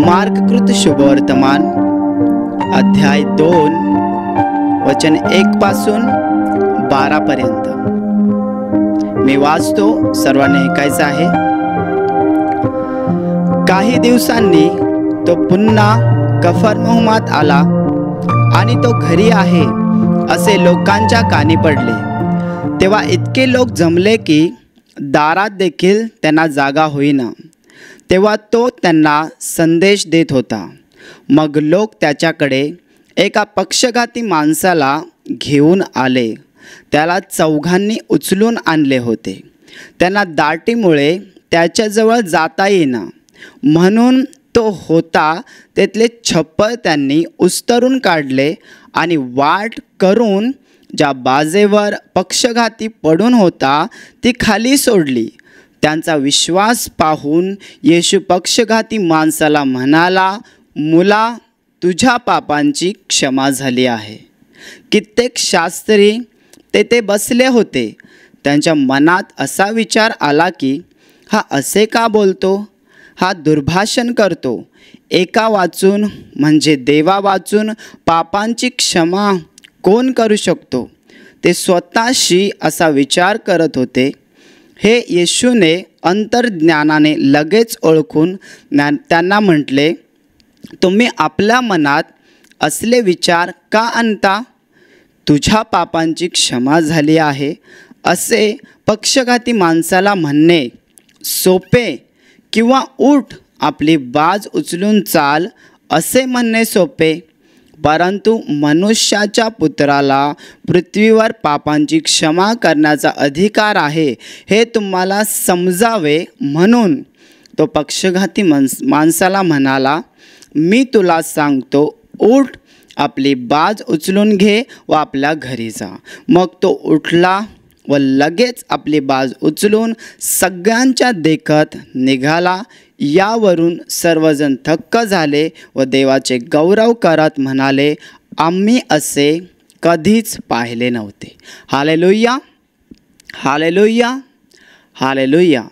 मार्ककृत शुभवर्तमान अध्याय 2 वचन 1 पासून 12 पर्यंत मी वाचतो, सर्वांनी ऐकायचं आहे. काही दिवसांनी तो पुन्हा कफरनहूमात आला आणि तो घरी आहे असे लोकांच्या कानी पडले. तेव्हा इतके लोक जमले की दारात देखील त्यांना जागा होईना. तेव्हा तो त्यांना संदेश देत होता. मग लोक त्याच्याकडे एका पक्षघाती माणसाला घेऊन आले. त्याला चौघांनी उचलून आणले होते. त्यांना दाटीमुळे त्याच्याजवळ जाता येईना, म्हणून तो होता तेथले छप्पर त्यांनी उस्तरून काढले आणि वाट करून ज्या बाजेवर पक्षघाती पडून होता ती खाली सोडली. त्यांचा विश्वास पाहून येशू पक्षघाती माणसाला म्हणाला, मुला, तुझ्या पापांची क्षमा झाली आहे. कित्येक शास्त्री तेथे बसले होते. त्यांच्या मनात असा विचार आला की हा असे का बोलतो? हा दुर्भाषण करतो. एका वाचून म्हणजे देवा वाचून पापांची क्षमा कोण करू शकतो? ते स्वतःशी असा विचार करत होते. हे येशूने अंतर्ज्ञानाने लगेच ओळखून त्यांना म्हटले, तुम्ही आपल्या मनात असले विचार का आणता? तुझ्या पापांची क्षमा झाली आहे असे पक्षघाती माणसाला म्हणणे सोपे, किंवा उठ, आपली बाज उचलून चाल असे म्हणणे सोपे? परंतु मनुष्याच्या पुत्राला पृथ्वीवर पापांची क्षमा करण्याचा अधिकार आहे हे तुम्हाला समजावे म्हणून तो पक्षघाती माणसाला म्हणाला, मी तुला सांगतो, उठ, आपली बाज उचलून घे व आपल्या घरी जा. मग तो उठला व लगेच आपली बाज उचलून सगळ्यांच्या देखत निघाला. यावरून सर्वजण थक्क झाले व देवाचे गौरव करत म्हणाले, आम्ही असे कधीच पाहिले नव्हते. Hallelujah, hallelujah, hallelujah.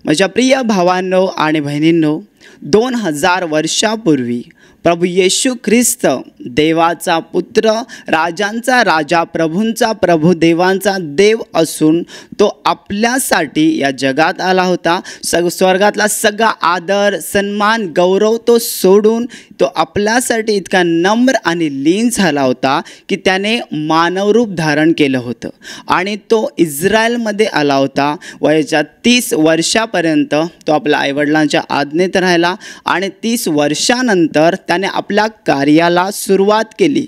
माझ्या प्रिय भावांनो आणि बहिणींनो, 2000 वर्षापूर्वी प्रभू येशू ख्रिस्त देवाचा पुत्र, राजांचा राजा, प्रभूंचा प्रभू, देवांचा देव असून तो आपल्यासाठी या जगात आला होता. स्वर्गातला सगळा आदर, सन्मान, गौरव तो सोडून तो आपल्यासाठी इतका नम्र आणि लीन झाला होता की त्याने मानवरूप धारण केलं होतं. आणि तो इस्रायलमध्ये आला होता. वयाच्या 30 वर्षापर्यंत तो आपल्या आईवडिलांच्या आज्ञेत राहिला आणि 30 वर्षानंतर त्याने आपल्या कार्याला सुरुवात केली.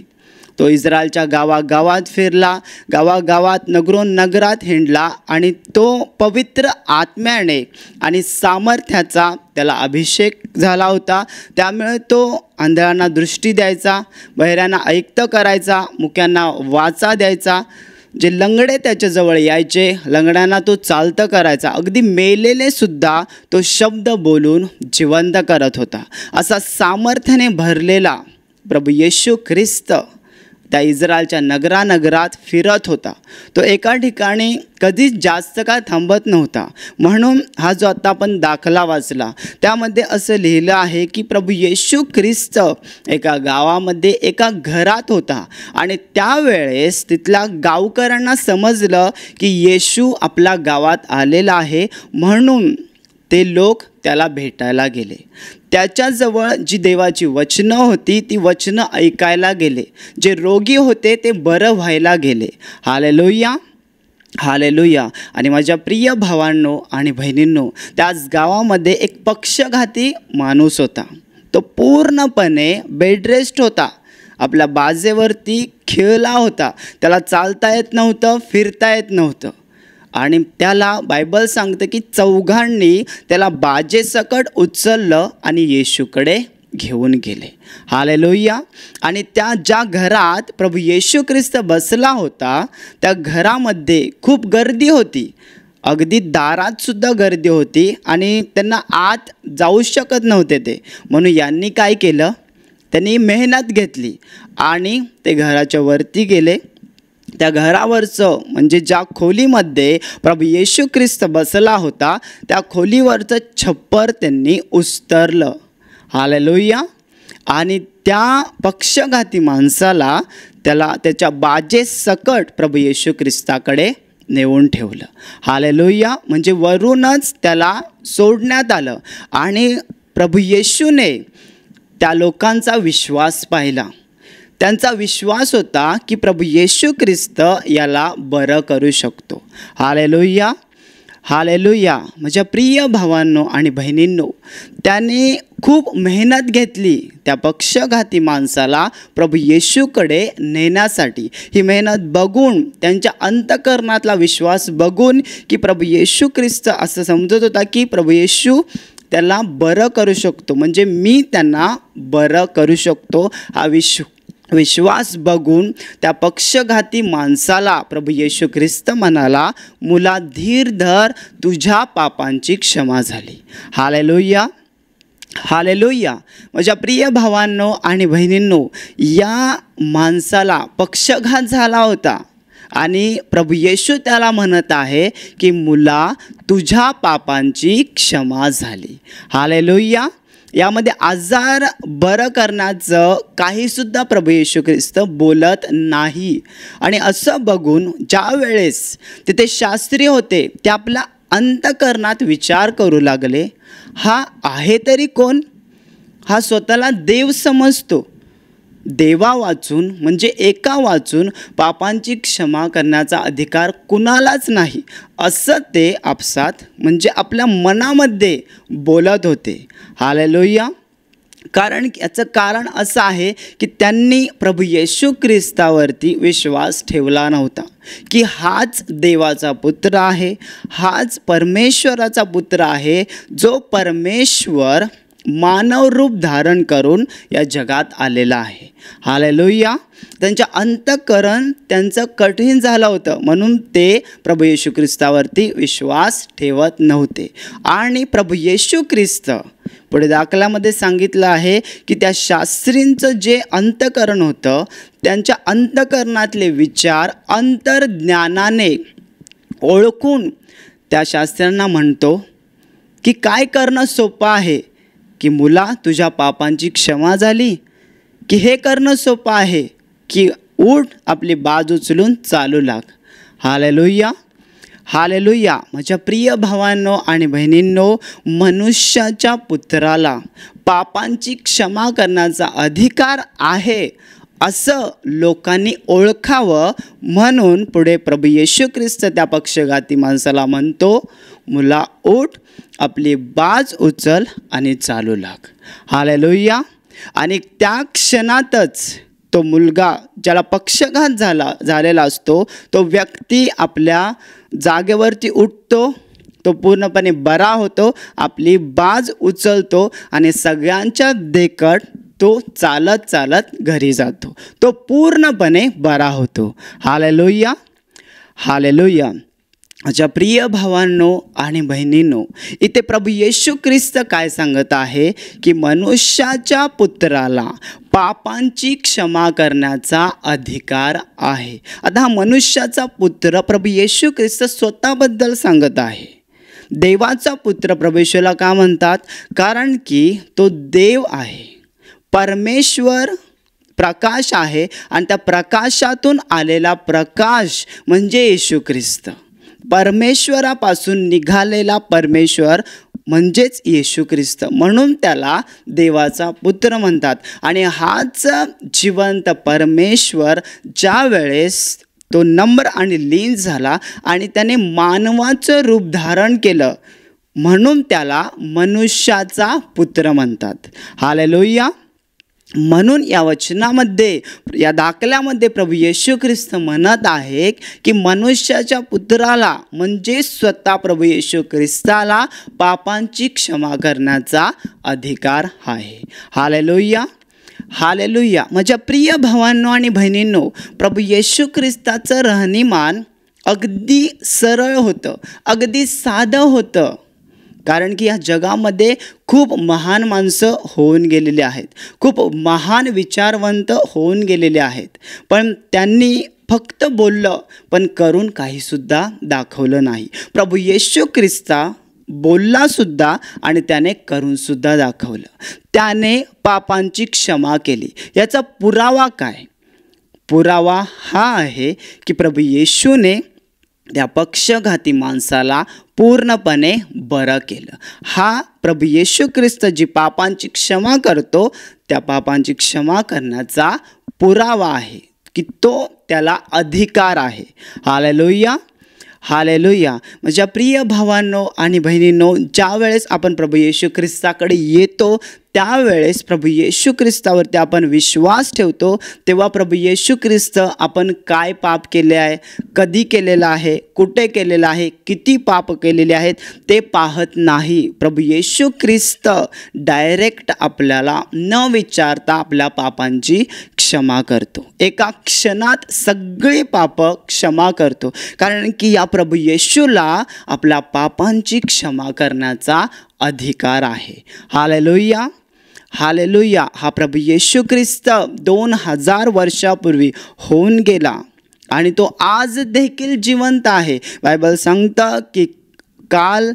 तो इस्रायलच्या गावागावात फिरला, गावागावात नगरोनगरात हिंडला आणि तो पवित्र आत्म्याने आणि सामर्थ्याचा त्याला अभिषेक झाला होता. त्यामुळे तो आंधळ्यांना दृष्टी द्यायचा, बहिऱ्यांना ऐकतं करायचा, मुक्यांना वाचा द्यायचा. जे लंगडे त्याच्याजवळ यायचे, लंगड्यांना तो चालतं करायचा. अगदी मेलेले सुद्धा तो शब्द बोलून जिवंत करत होता. असा सामर्थ्याने भरलेला प्रभू येशू ख्रिस्त त्या इस्रायलच्या नगरानगरात फिरत होता. तो एका ठिकाणी कधीच जास्त काळ थांबत नव्हता. म्हणून हा जो आता आपण दाखला वाचला त्यामध्ये असं लिहिलं आहे की प्रभू येशू ख्रिस्त एका गावामध्ये एका घरात होता आणि त्यावेळेस तिथल्या गावकऱ्यांना समजलं की येशू आपल्या गावात आलेला आहे. म्हणून ते लोक त्याला भेटायला गेले. त्याच्याजवळ जी देवाची वचनं होती ती वचनं ऐकायला गेले. जे रोगी होते ते बरं व्हायला गेले. Hallelujah, hallelujah. आणि माझ्या प्रिय भावांनो आणि बहिणींनो, त्याच गावामध्ये एक पक्षघाती माणूस होता. तो पूर्णपणे बेडरेस्ट होता. आपल्या बाजेवरती खेळला होता. त्याला चालता येत नव्हतं, फिरता येत नव्हतं. आणि त्याला बायबल सांगतं की चौघांनी त्याला बाजेसकट उचललं आणि येशूकडे घेऊन गेले. हालेलुया. आणि त्या ज्या घरात प्रभू येशू ख्रिस्त बसला होता त्या घरामध्ये खूप गर्दी होती. अगदी दारात सुद्धा गर्दी होती आणि त्यांना आत जाऊ शकत नव्हते ते. म्हणून यांनी काय केलं, त्यांनी मेहनत घेतली आणि ते घराच्या वरती गेले. त्या घरावरचं म्हणजे ज्या खोलीमध्ये प्रभू येशू ख्रिस्त बसला होता त्या खोलीवरचं छप्पर त्यांनी उस्तरलं. हालेलुया. आणि त्या पक्षघाती माणसाला त्याला त्याच्या बाजेसकट प्रभू येशू ख्रिस्ताकडे नेऊन ठेवलं. हालेलुया. म्हणजे वरूनच त्याला सोडण्यात आलं आणि प्रभू येशूने त्या लोकांचा विश्वास पाहिला. त्यांचा विश्वास होता की प्रभू येशू ख्रिस्त याला बरं करू शकतो. हालेलुया. हालेलुया. माझ्या प्रिय भावांनो आणि बहिणींनो, त्याने खूप मेहनत घेतली त्या पक्षघाती माणसाला प्रभू येशूकडे नेण्यासाठी. ही मेहनत बघून, त्यांच्या अंतःकरणातला विश्वास बघून की प्रभू येशू ख्रिस्त असं समजत होता की प्रभू येशू त्याला बरं करू शकतो, म्हणजे मी त्यांना बरं करू शकतो, हा विश्वास बघून त्या पक्षघाती माणसाला प्रभू येशू ख्रिस्त म्हणाला, मुला धीर धर, तुझ्या पापांची क्षमा झाली. हालेलुया. हालेलुया. माझ्या प्रिय भावांनो आणि बहिणींनो, या माणसाला पक्षघात झाला होता आणि प्रभू येशू त्याला म्हणत आहे की मुला तुझ्या पापांची क्षमा झाली. हालेलुया. यामध्ये आजार बरं करण्याचं काहीसुद्धा प्रभू येशू ख्रिस्त बोलत नाही. आणि असं बघून ज्या वेळेस तिथे शास्त्री होते ते आपल्या अंतःकरणात विचार करू लागले, हा आहे तरी कोण? हा स्वतःला देव समजतो. देवा वाचून म्हणजे एका वाचून पापांची क्षमा करण्याचा अधिकार कुणालाच नाही, असं ते आपसात म्हणजे आपल्या मनामध्ये बोलत होते. हालेलुया. याचं कारण असं आहे की त्यांनी प्रभू येशू ख्रिस्तावरती विश्वास ठेवला नव्हता की हाच देवाचा पुत्र आहे, हाच परमेश्वराचा पुत्र आहे, जो परमेश्वर मानव रूप धारण करून या जगात आलेला आहे. हालेलुया. त्यांच्या अंतःकरण त्यांचं कठीण झालं होतं, म्हणून ते प्रभू येशू ख्रिस्तावरती विश्वास ठेवत नव्हते. आणि प्रभू येशू ख्रिस्त पुढे दाखल्यामध्ये सांगितलं आहे की त्या शास्त्रींचं जे अंतःकरण होतं, त्यांच्या अंतःकरणातले विचार अंतर्ज्ञानाने ओळखून त्या शास्त्र्यांना म्हणतो की काय करणं सोपं आहे, की मुला तुझ्या पापांची क्षमा झाली, की हे करणं सोपं आहे की उठ आपली बाज उचलून चालू लाग. हालेलुया. हालेलुया. माझ्या प्रिय भावांनो आणि बहिणींनो, मनुष्याच्या पुत्राला पापांची क्षमा करण्याचा अधिकार आहे असं लोकांनी ओळखावं म्हणून पुढे प्रभू येशू ख्रिस्त त्या पक्षघाती माणसाला म्हणतो, मुला उठ आपली बाज उचल आणि चालू लाग. हालेलुया. आणि त्या क्षणातच तो मुलगा ज्याला पक्षघात झालेला असतो तो व्यक्ती आपल्या जागेवरती उठतो, तो पूर्णपणे बरा होतो, आपली बाज उचलतो आणि सगळ्यांच्या देखत तो चालत चालत घरी जातो, तो पूर्णपणे बरा होतो. हालेलुया. हालेलुया. माझ्या प्रिय भावांनो आणि बहिणींनो, इथे प्रभू येशू ख्रिस्त काय सांगत आहे की मनुष्याच्या पुत्राला पापांची क्षमा करण्याचा अधिकार आहे. आता हा मनुष्याचा पुत्र प्रभू येशू ख्रिस्त स्वतःबद्दल सांगत आहे. देवाचा पुत्र प्रभू येशूला का म्हणतात? कारण की तो देव आहे, परमेश्वर प्रकाश आहे आणि त्या प्रकाशातून आलेला प्रकाश म्हणजे येशू ख्रिस्त. परमेश्वरापासून निघालेला परमेश्वर म्हणजेच येशू ख्रिस्त, म्हणून त्याला देवाचा पुत्र म्हणतात. आणि हाच जिवंत परमेश्वर ज्या वेळेस तो नम्र आणि लीन झाला आणि त्याने मानवाचं रूप धारण केलं म्हणून त्याला मनुष्याचा पुत्र म्हणतात. हालेलुया. म्हणून या वचनामध्ये, या दाखल्यामध्ये प्रभू येशू ख्रिस्त म्हणत आहे की मनुष्याच्या पुत्राला म्हणजे स्वतः प्रभू येशू ख्रिस्ताला पापांची क्षमा करण्याचा अधिकार आहे. हालेलुया. हालेलुया. माझ्या प्रिय भावांनो आणि बहिणींनो, प्रभू येशू ख्रिस्ताचं राहणीमान अगदी सरळ होतं, अगदी साधं होतं. कारण की या जगामध्ये खूप महान माणसं होऊन गेलेली आहेत, खूप महान विचारवंत होऊन गेलेले आहेत, पण त्यांनी फक्त बोललं पण करून काहीसुद्धा दाखवलं नाही. प्रभू येशू ख्रिस्ता बोललासुद्धा आणि त्याने करूनसुद्धा दाखवलं. त्याने पापांची क्षमा केली. याचा पुरावा काय? पुरावा हा आहे की प्रभू येशूने त्या पक्षघाती माणसाला पूर्णपणे बरं केलं. हा प्रभू येशू ख्रिस्त जी पापांची क्षमा करतो, त्या पापांची क्षमा करण्याचा पुरावा आहे की तो त्याला अधिकार आहे. Hallelujah, hallelujah. माझ्या प्रिय भावांनो आणि बहिणींनो, ज्या वेळेस आपण प्रभू येशू ख्रिस्ताकडे येतो, त्यावेळेस प्रभू येशू ख्रिस्तावरती आपण विश्वास ठेवतो, तेव्हा प्रभू येशू ख्रिस्त आपण काय पाप केले आहे, कधी केलेलं आहे, कुठे केलेलं आहे, किती पाप केलेले आहेत ते पाहत नाही. प्रभू येशू ख्रिस्त डायरेक्ट आपल्याला न विचारता आपल्या पापांची क्षमा करतो. एका क्षणात सगळी पाप क्षमा करतो, कारण की या प्रभू येशूला आपल्या पापांची क्षमा करण्याचा अधिकार आहे. Hallelujah, hallelujah. हा प्रभू येशू ख्रिस्त 2000 वर्षापूर्वी होऊन गेला आणि तो आज देखील जिवंत आहे. बायबल सांगतं की काल,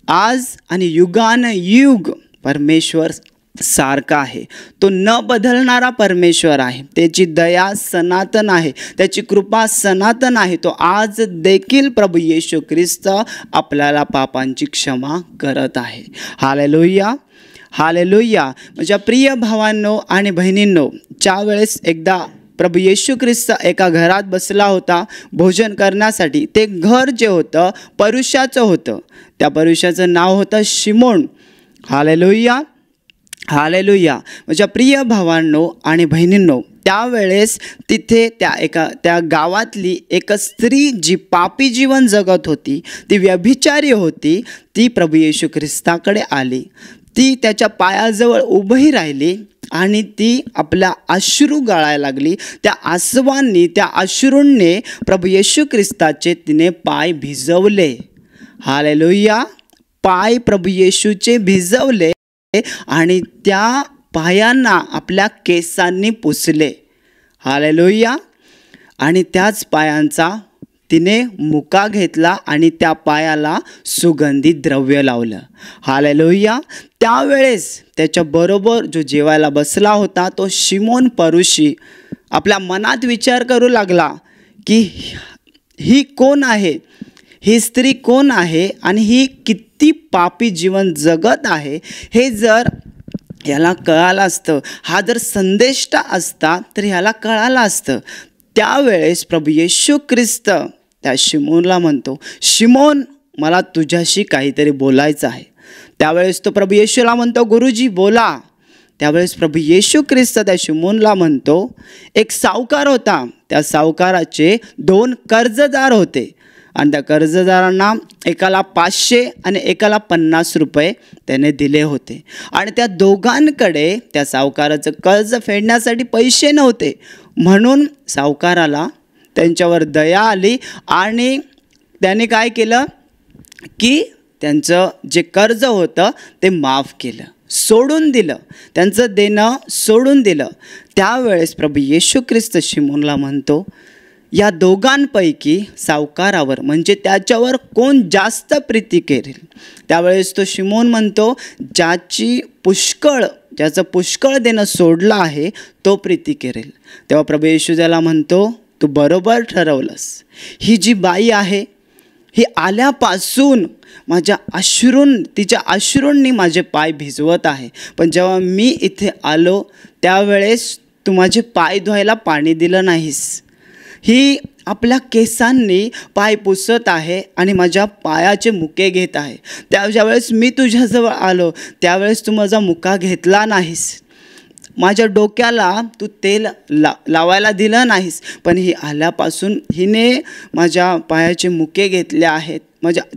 आज आणि युगानयुग परमेश्वर सारखा आहे. तो न बदलणारा परमेश्वर आहे. त्याची दया सनातन आहे, त्याची कृपा सनातन आहे. तो आज देखील प्रभू येशू ख्रिस्त आपल्याला पापांची क्षमा करत आहे. Hallelujah, hallelujah. माझ्या प्रिय भावांनो आणि बहिणींनो, ज्या वेळेस एकदा प्रभू येशू ख्रिस्त एका घरात बसला होता भोजन करण्यासाठी. ते घर जे होतं परुषाचं होतं. त्या परुषाचं नाव होतं शिमोन. Hallelujah, hallelujah. माझ्या प्रिय भावांनो आणि बहिणींनो, त्यावेळेस तिथे त्या गावातली एक स्त्री जी पापी जीवन जगत होती, ती व्यभिचारी होती, ती प्रभू येशू ख्रिस्ताकडे आली. ती त्याच्या पायाजवळ उभी राहिली आणि ती आपल्या अश्रू गाळायला लागली. त्या आसवांनी, त्या अश्रूंनी प्रभू येशू ख्रिस्ताचे तिने पाय भिजवले. हालेलुया. पाय प्रभू येशूचे भिजवले आणि त्या पायांना आपल्या केसांनी पुसले. हालेलुया. आणि त्याच पायांचा तिने मुका घेतला आणि त्या पायाला सुगंधी द्रव्य लावलं. हालेलुया. त्यावेळेस त्याच्याबरोबर जो जेवायला बसला होता तो शिमोन परुषी आपल्या मनात विचार करू लागला की ही कोण आहे, ही स्त्री कोण आहे आणि ही किती पापी जीवन जगत आहे. हे जर याला कळालं असतं, हा जर संदेष्टा असता तर ह्याला कळालं असतं. त्यावेळेस प्रभू येशू ख्रिस्त त्या शिमोनला म्हणतो, शिमोन, मला तुझ्याशी काहीतरी बोलायचं आहे. त्यावेळेस तो प्रभू येशूला म्हणतो, गुरुजी बोला. त्यावेळेस प्रभू येशू ख्रिस्त त्या शिमोनला म्हणतो, एक सावकार होता, त्या सावकाराचे 2 कर्जदार होते आणि त्या कर्जदारांना एकाला 500 आणि एकाला 50 रुपये त्याने दिले होते. आणि त्या दोघांकडे त्या सावकाराचं कर्ज फेडण्यासाठी पैसे नव्हते. म्हणून सावकाराला त्यांच्यावर दया आली आणि त्याने काय केलं की त्यांचं जे कर्ज होतं ते माफ केलं, सोडून दिलं, त्यांचं देणं सोडून दिलं. त्यावेळेस प्रभू येशू ख्रिस्त शिमोनला म्हणतो, या दोघांपैकी सावकारावर म्हणजे त्याच्यावर कोण जास्त प्रीती करेल. त्यावेळेस तो शिमोन म्हणतो, ज्याचं पुष्कळ देणं सोडलं आहे तो प्रीती करेल. तेव्हा प्रभू येशू त्याला म्हणतो, तू बरोबर ठरवलंस. ही जी बाई आहे ही आल्यापासून तिच्या अश्रूंनी माझे पाय भिजवत आहे, पण जेव्हा मी इथे आलो त्यावेळेस तू माझे पाय धुवायला पाणी दिलं नाहीस. ही आपल्या केसांनी पाय पुसत आहे आणि माझ्या पायाचे मुके घेत आहे. ज्यावेळेस मी तुझ्याजवळ आलो त्यावेळेस तू माझा मुका घेतला नाहीस, माझ्या डोक्याला तू तेल लावायला दिलं नाहीस, पण ही आल्यापासून हिने माझ्या पायाचे मुके घेतले आहेत,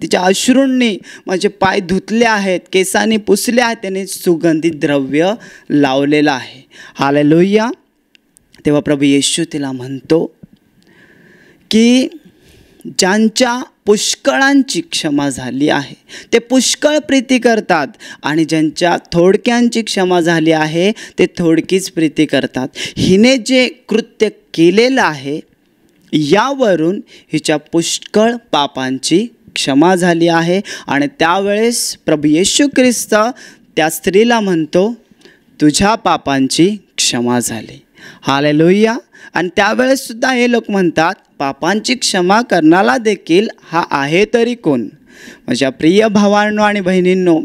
तिच्या अश्रूंनी माझे पाय धुतले आहेत, केसांनी पुसले आहेत, त्याने सुगंधित द्रव्य लावलेलं आहे. हालेलुया. तेव्हा प्रभू येशू तिला म्हणतो की ज्यांच्या पुष्कळांची क्षमा झाली आहे ते पुष्कळ प्रीती करतात आणि ज्यांच्या थोडक्यांची क्षमा झाली आहे ते थोडकीच प्रीती करतात. हिने जे कृत्य केलेलं आहे यावरून हिच्या पुष्कळ पापांची क्षमा झाली आहे. आणि त्यावेळेस प्रभू येशू ख्रिस्त त्या स्त्रीला म्हणतो, तुझ्या पापांची क्षमा झाली. हालेलुया. आणि त्यावेळेस सुद्धा हे लोक म्हणतात, पापांची क्षमा करणारा देखील हा आहे तरी कोण? माझ्या प्रिय भावांनो आणि बहिणींनो,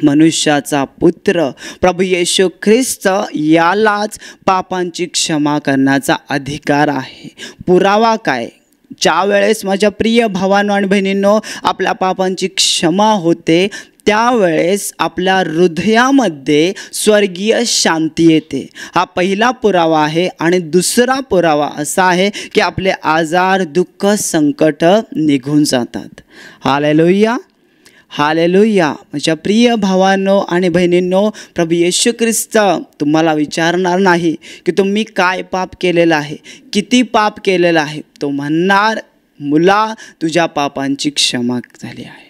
मनुष्याचा पुत्र प्रभू येशू ख्रिस्त यालाच पापांची क्षमा करण्याचा अधिकार आहे. पुरावा काय? ज्या वेळेस माझ्या प्रिय भावांनो आणि बहिणींनो आपल्या पापांची क्षमा होते, त्यावेळेस आपल्या हृदयामध्ये स्वर्गीय शांती येते. हा पहिला पुरावा आहे. आणि दुसरा पुरावा असा आहे की आपले आजार, दुःख, संकट निघून जातात. Hallelujah, hallelujah. माझ्या प्रिय भावांनो आणि बहिणींनो, प्रभू येशू ख्रिस्त तुम्हाला विचारणार नाही की तुम्ही काय पाप केलेलं आहे, किती पाप केलेलं आहे. तो म्हणणार, मुला तुझ्या पापांची क्षमा झाली आहे.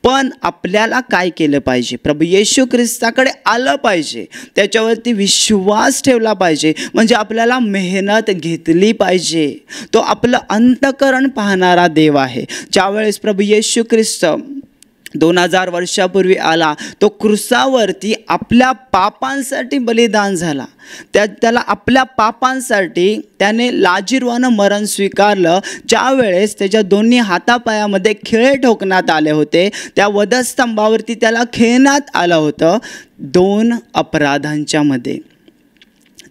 पण आपल्याला काय केलं पाहिजे? प्रभू येशू ख्रिस्ताकडे आलं पाहिजे, त्याच्यावरती विश्वास ठेवला पाहिजे. म्हणजे आपल्याला मेहनत घेतली पाहिजे. तो आपलं अंतःकरण पाहणारा देव आहे. ज्यावेळेस प्रभू येशू ख्रिस्त 2000 वर्षापूर्वी आला, तो क्रूसावरती आपल्या पापांसाठी बलिदान झाला. त्याला आपल्या पापांसाठी त्याने लाजिरवानं मरण स्वीकारलं. ज्यावेळेस त्याच्या दोन्ही हातापायामध्ये खिळे ठोकण्यात आले होते, त्या वधस्तंभावरती त्याला खेळण्यात आलं होतं. 2 अपराधांच्या मध्ये.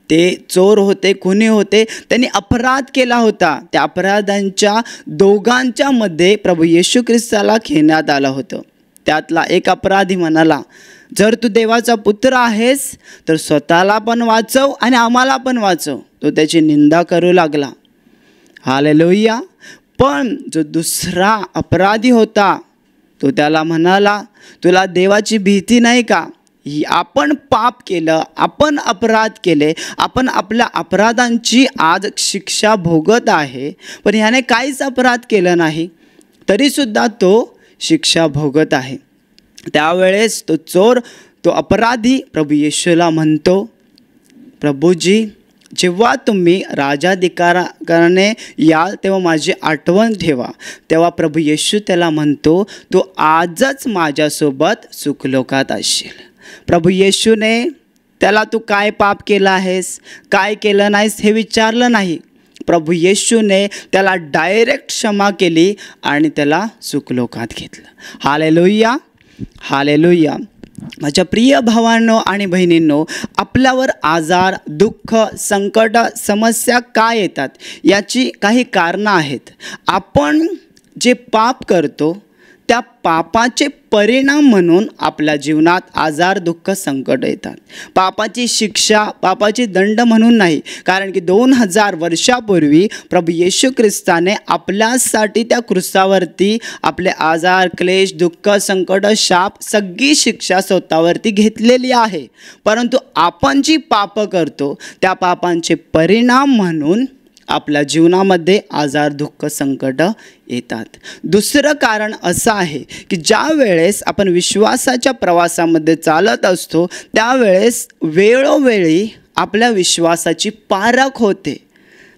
ते चोर होते, खुनी होते, त्यांनी अपराध केला होता. त्या अपराधांच्या दोघांच्या मध्ये प्रभू येशू ख्रिस्ताला खेळण्यात आलं होतं. त्यातला एक अपराधी म्हणाला, जर तू देवाचा पुत्र आहेस तर स्वतःला पण वाचव आणि आम्हाला पण वाचव. तो त्याची निंदा करू लागला. हालेलुया. पण जो दुसरा अपराधी होता, तो त्याला म्हणाला, तुला देवाची भीती नाही का? आपण पाप केलं, आपण अपराध केले, आपण आपल्या अपराधांची आज शिक्षा भोगत आहे. पण ह्याने काहीच अपराध केलं नाही, तरीसुद्धा तो शिक्षा भोगत आहे. त्यावेळेस तो चोर, तो अपराधी प्रभू येशूला म्हणतो, प्रभूजी, जेव्हा तुम्ही राजाधिकाराने याल तेव्हा माझी आठवण ठेवा. तेव्हा प्रभू येशू त्याला म्हणतो, तू आजच माझ्यासोबत सुखलोकात असशील. प्रभू येशूने त्याला तू काय पाप केलं आहेस, काय केलं नाहीस हे विचारलं नाही. प्रभू येशूने त्याला डायरेक्ट क्षमा केली आणि त्याला सुखलोकात घेतलं. Hallelujah, hallelujah. माझ्या प्रिय भावांनो आणि बहिणींनो, आपल्यावर आजार, दुःख, संकट, समस्या काय येतात याची काही कारणं आहेत. आपण जे पाप करतो त्या पापाचे परिणाम म्हणून आपल्या जीवनात आजार, दुःख, संकट येतात. पापाची शिक्षा, पापाची दंड म्हणून नाही. कारण की 2000 वर्षापूर्वी प्रभू येशू ख्रिस्ताने आपल्यासाठी त्या क्रूसावरती आपले आजार, क्लेश, दुःख, संकट, शाप, सगळी शिक्षा स्वतःवरती घेतलेली आहे. परंतु आपण जी पापं करतो त्या पापांचे परिणाम म्हणून आपल्या जीवनामध्ये आजार, दुःख, संकट येतात. दुसरं कारण असं आहे की ज्या वेळेस आपण विश्वासाच्या प्रवासामध्ये चालत असतो, त्यावेळेस वेळोवेळी आपल्या विश्वासाची पारख होते.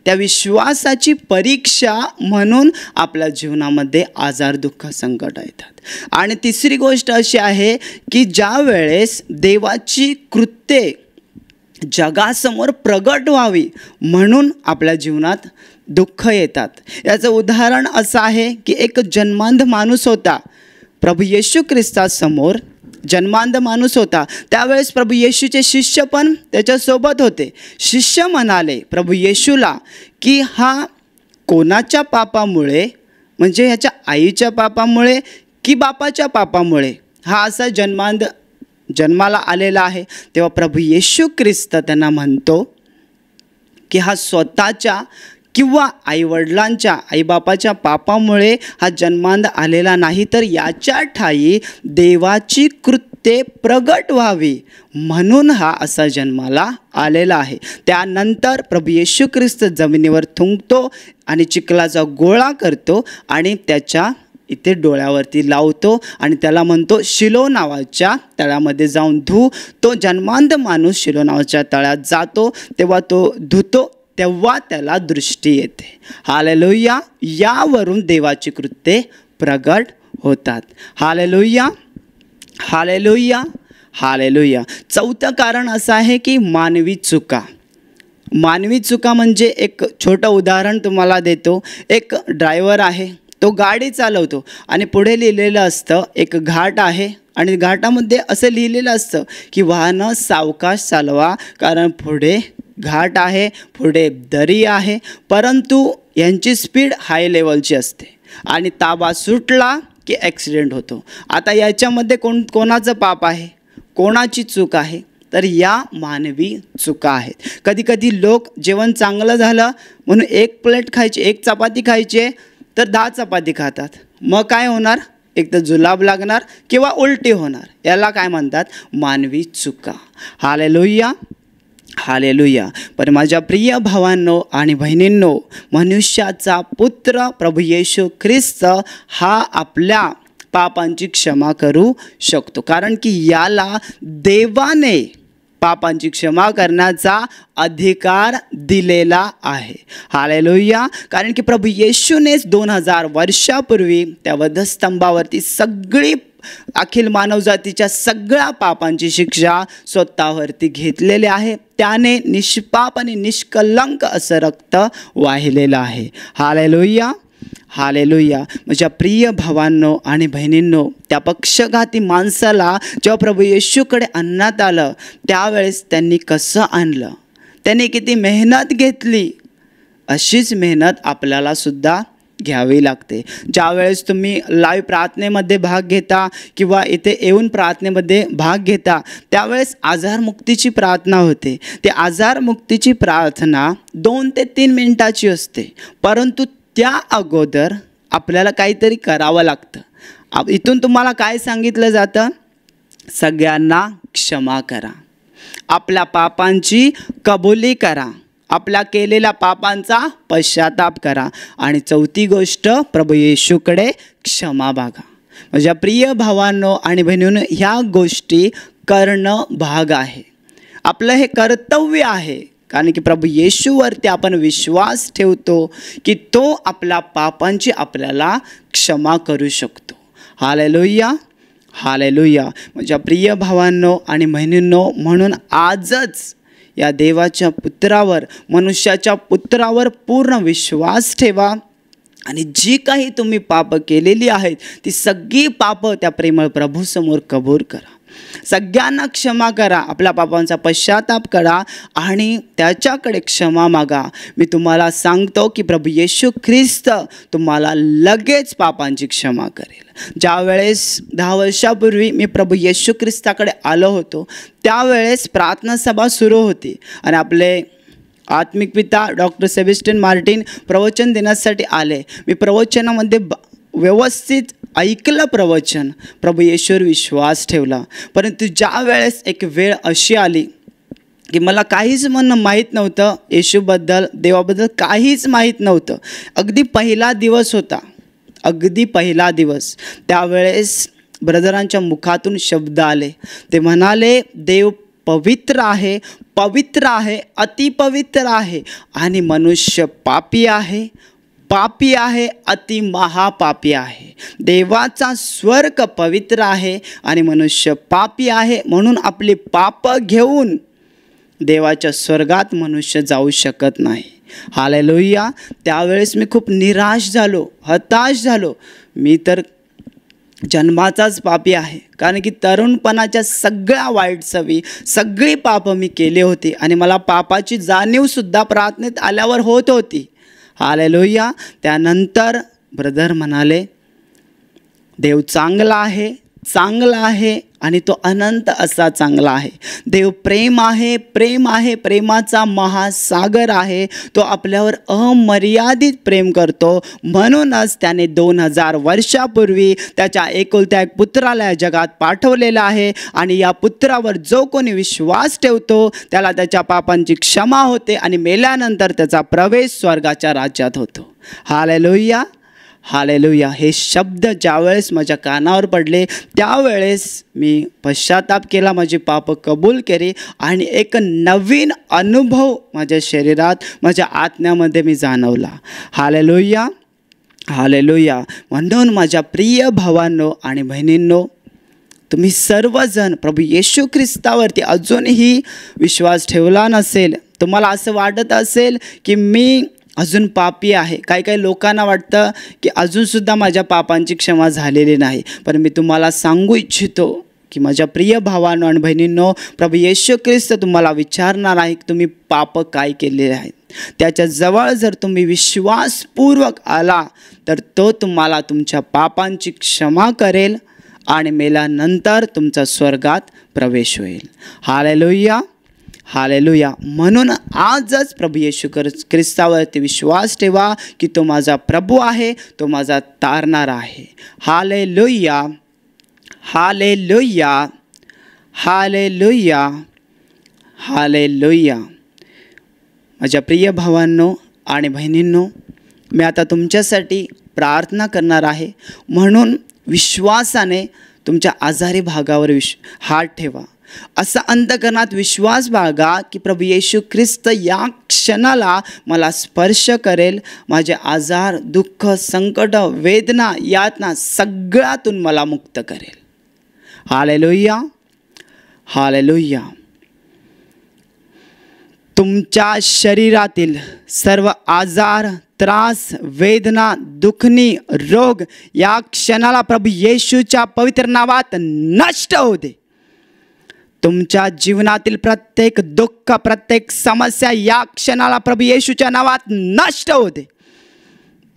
त्या विश्वासाची परीक्षा म्हणून आपल्या जीवनामध्ये आजार, दुःख, संकट येतात. आणि तिसरी गोष्ट अशी आहे की ज्या वेळेस देवाची कृत्ये जगासमोर प्रगट व्हावी म्हणून आपल्या जीवनात दुःख येतात. याचं उदाहरण असं आहे की एक जन्मांध माणूस होता. प्रभू येशू ख्रिस्तासमोर जन्मांध माणूस होता. त्यावेळेस प्रभू येशूचे शिष्य पण त्याच्यासोबत होते. शिष्य म्हणाले प्रभू येशूला की हा कोणाच्या पापामुळे, म्हणजे ह्याच्या आईच्या पापामुळे की बापाच्या पापामुळे हा असा जन्माला आलेला आहे. तेव्हा प्रभू येशू ख्रिस्त त्यांना म्हणतो की हा स्वतःच्या किंवा आईवडिलांच्या, आईबापाच्या पापामुळे हा जन्मांध आलेला नाही, तर याच्या ठायी देवाची कृत्ये प्रगट व्हावी म्हणून हा असा जन्माला आलेला आहे. त्यानंतर प्रभू येशू ख्रिस्त जमिनीवर थुंकतो आणि चिखलाचा गोळा करतो आणि त्याच्या इथे डोळ्यावरती लावतो आणि त्याला म्हणतो, शिलो नावाच्या तळ्यामध्ये जाऊन धू. तो जन्मांध माणूस शिलो नावाच्या तळ्यात जातो. तेव्हा तो धुतो, तेव्हा त्याला दृष्टी येते. हालेलुया. यावरून देवाची कृत्ये प्रगट होतात. Hallelujah, hallelujah, hallelujah. चौथं कारण असं आहे की मानवी चुका. मानवी चुका म्हणजे एक छोटं उदाहरण तुम्हाला देतो. एक ड्रायव्हर आहे, तो गाडी चालवतो आणि पुढे लिहिलेलं असतं एक घाट आहे आणि घाटामध्ये असं लिहिलेलं असतं की वाहनं सावकाश चालवा, कारण पुढे घाट आहे, पुढे दरी आहे. परंतु यांची स्पीड हाय लेवलची असते आणि ताबा सुटला की ॲक्सिडेंट होतो. आता याच्यामध्ये कोणाचं पाप आहे, कोणाची चूक आहे? तर या मानवी चुका आहेत. कधीकधी लोक जेवण चांगलं झालं म्हणून एक प्लेट खायची, एक चपाती खायची तर 10 चपाती खातात. मग काय होणार? एक तर जुलाब लागणार किंवा उलटी होणार. याला काय म्हणतात? मानवी चुका. Hallelujah, hallelujah. पण माझ्या प्रिय भावांनो आणि बहिणींनो, मनुष्याचा पुत्र प्रभू येशू ख्रिस्त हा आपल्या पापांची क्षमा करू शकतो, कारण की याला देवाने पापांची क्षमा करण्याचा अधिकार दिलेला आहे. हालेलुया. कारण की प्रभू येशूनेच 2000 वर्षापूर्वी त्या वधस्तंभावरती सगळी अखिल मानवजातीच्या सगळ्या पापांची शिक्षा स्वतःवरती घेतलेली आहे. त्याने निष्पाप आणि निष्कलंक असं रक्त वाहिलेलं आहे. Hallelujah, hallelujah. माझ्या प्रिय भावांनो आणि बहिणींनो, त्या पक्षघाती माणसाला जेव्हा प्रभू येशूकडे आणण्यात आलं त्यावेळेस त्यांनी कसं आणलं, त्यांनी किती मेहनत घेतली, अशीच मेहनत आपल्याला सुद्धा घ्यावी लागते. ज्यावेळेस तुम्ही लाईव्ह प्रार्थनेमध्ये भाग घेता किंवा इथे येऊन प्रार्थनेमध्ये भाग घेता त्यावेळेस आजारमुक्तीची प्रार्थना होते. ते आजारमुक्तीची प्रार्थना 2 ते 3 मिनिटाची असते, परंतु त्या अगोदर आपल्याला काहीतरी करावं लागतं. इथून तुम्हाला काय सांगितलं जातं? सगळ्यांना क्षमा करा, आपल्या पापांची कबुली करा, आपल्या केलेल्या पापांचा पश्चाताप करा आणि चौथी गोष्ट प्रभू येशूकडे क्षमा मागा. माझ्या प्रिय भावांनो आणि बहिणींनो, ह्या गोष्टी करणं भाग आहे. आपलं हे कर्तव्य आहे, कारण की प्रभू येशूवरती आपण विश्वास ठेवतो की तो आपल्या पापांची आपल्याला क्षमा करू शकतो. Hallelujah, hallelujah. माझ्या प्रिय भावांनो आणि बहिणींनो, म्हणून आजच या देवाच्या पुत्रावर, मनुष्याच्या पुत्रावर पूर्ण विश्वास ठेवा आणि जी काही तुम्ही पाप केलेली आहेत ती सगळी पाप त्या प्रेमळ प्रभूसमोर कबूल करा. सगळ्यांना क्षमा करा, आपल्या पापांचा पश्चाताप करा आणि त्याच्याकडे क्षमा मागा. मी तुम्हाला सांगतो की प्रभू येशू ख्रिस्त तुम्हाला लगेच पापांची क्षमा करेल. ज्यावेळेस 10 वर्षापूर्वी मी प्रभू येशू ख्रिस्ताकडे आलो होतो त्यावेळेस प्रार्थना सभा सुरू होती आणि आपले आत्मिक पिता डॉक्टर सेबॅस्टियन मार्टिन प्रवचन देण्यासाठी आले. मी प्रवचनामध्ये व्यवस्थित ऐकलं प्रवचन, प्रभू येशूवर विश्वास ठेवला. परंतु ज्या वेळेस एक वेळ अशी आली की मला काहीच माहीत नव्हतं, येशूबद्दल देवाबद्दल काहीच माहीत नव्हतं. अगदी पहिला दिवस होता, अगदी पहिला दिवस. त्यावेळेस ब्रदरांच्या मुखातून शब्द आले. ते म्हणाले, देव पवित्र आहे, पवित्र आहे, अतिपवित्र आहे आणि मनुष्य पापी आहे, पापी आहे, अति महापापी आहे. देवाचा स्वर्ग पवित्र आहे आणि मनुष्य पापी आहे, म्हणून आपली पाप घेऊन देवाच्या स्वर्गात मनुष्य जाऊ शकत नाही. हालेलुया. त्यावेळेस मी खूप निराश झालो, हताश झालो. मी तर जन्माचाच पापी आहे, कारण की तरुणपणाच्या सगळ्या वाईट सवयी, सगळी पापं मी केली होती आणि मला पापाची जाणीवसुद्धा प्रार्थनेत आल्यावर होत होती. हालेलुया. त्यानंतर ब्रदर म्हणाले, देव चांगला आहे, चांगला आहे आणि तो अनंत असा चांगला आहे. देव प्रेम आहे, प्रेम आहे, प्रेमाचा महासागर आहे. तो आपल्यावर अमर्यादित प्रेम करतो. म्हणूनच त्याने 2000 वर्षापूर्वी त्याच्या एकुलत्या एक पुत्राला या जगात पाठवलेला आहे आणि या पुत्रावर जो कोणी विश्वास ठेवतो त्याला त्याच्या पापांची क्षमा होते आणि मेल्यानंतर त्याचा प्रवेश स्वर्गाच्या राज्यात होतो. Hallelujah, hallelujah. हे शब्द ज्यावेळेस माझ्या कानावर पडले त्यावेळेस मी पश्चाताप केला, माझी पाप कबूल केली आणि एक नवीन अनुभव माझ्या शरीरात, माझ्या आत्म्यामध्ये मी जाणवला. Hallelujah, hallelujah. म्हणून माझ्या प्रिय भावांनो आणि बहिणींनो, तुम्ही सर्वजण प्रभू येशू ख्रिस्तावरती अजूनही विश्वास ठेवला नसेल, तुम्हाला असं वाटत असेल की मी अजून पापी आहे. काही लोकांना वाटतं की अजूनसुद्धा माझ्या पापांची क्षमा झालेली नाही. पण मी तुम्हाला सांगू इच्छितो की माझ्या प्रिय भावांनो आणि बहिणींनो, प्रभू येशू ख्रिस्त तुम्हाला विचारणार आहे की तुम्ही पाप काय केलेले आहेत. त्याच्या जवळ जर तुम्ही विश्वासपूर्वक आला तर तो तुम्हाला तुमच्या पापांची क्षमा करेल आणि मेल्यानंतर तुमचा स्वर्गात प्रवेश होईल. Hallelujah, hallelujah. म्हणून आजच प्रभू येशू ख्रिस्तावरती विश्वास ठेवा की तो माझा प्रभू आहे, तो माझा तारणारा आहे. Hallelujah, hallelujah, hallelujah, hallelujah. माझ्या प्रिय भावांनो आणि बहिणींनो, मी आता तुमच्यासाठी प्रार्थना करणार आहे. म्हणून विश्वासाने तुमच्या आजारी भागावर हात ठेवा. असा अंतकरणात विश्वास बाळगा की प्रभू येशू ख्रिस्त या क्षणाला मला स्पर्श करेल, माझे आजार, दुःख, संकट, वेदना, यातना सगळ्यातून मला मुक्त करेल. Hallelujah, hallelujah. तुमच्या शरीरातील सर्व आजार, त्रास, वेदना, दुखणी, रोग या क्षणाला प्रभू येशूच्या पवित्र नावात नष्ट होऊ दे. तुमच्या जीवनातील प्रत्येक दुःख, प्रत्येक समस्या या क्षणाला प्रभू येशूच्या नावात नष्ट होऊ दे.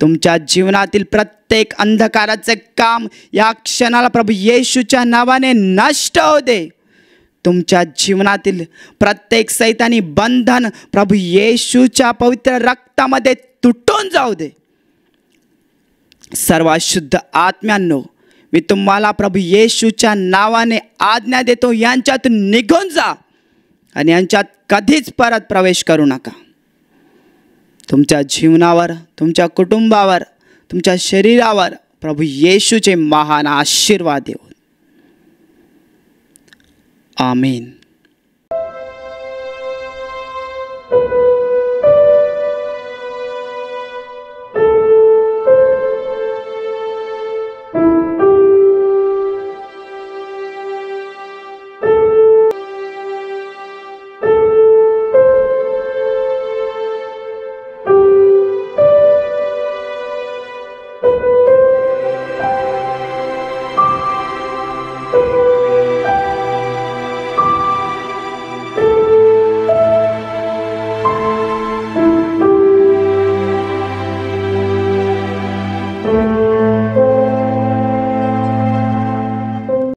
तुमच्या जीवनातील प्रत्येक अंधकाराचे काम या क्षणाला प्रभू येशूच्या नावाने नष्ट होऊ दे. तुमच्या जीवनातील प्रत्येक सैतानी बंधन प्रभू येशूच्या पवित्र रक्तामध्ये तुटून जाऊ दे. सर्व शुद्ध आत्म्यांनो, मी तुम्हाला प्रभू येशूच्या नावाने आज्ञा देतो, यांच्यातून निघून जा आणि यांच्यात कधीच परत प्रवेश करू नका. तुमच्या जीवनावर, तुमच्या कुटुंबावर, तुमच्या शरीरावर प्रभू येशूचे महान आशीर्वाद देऊ. आमीन.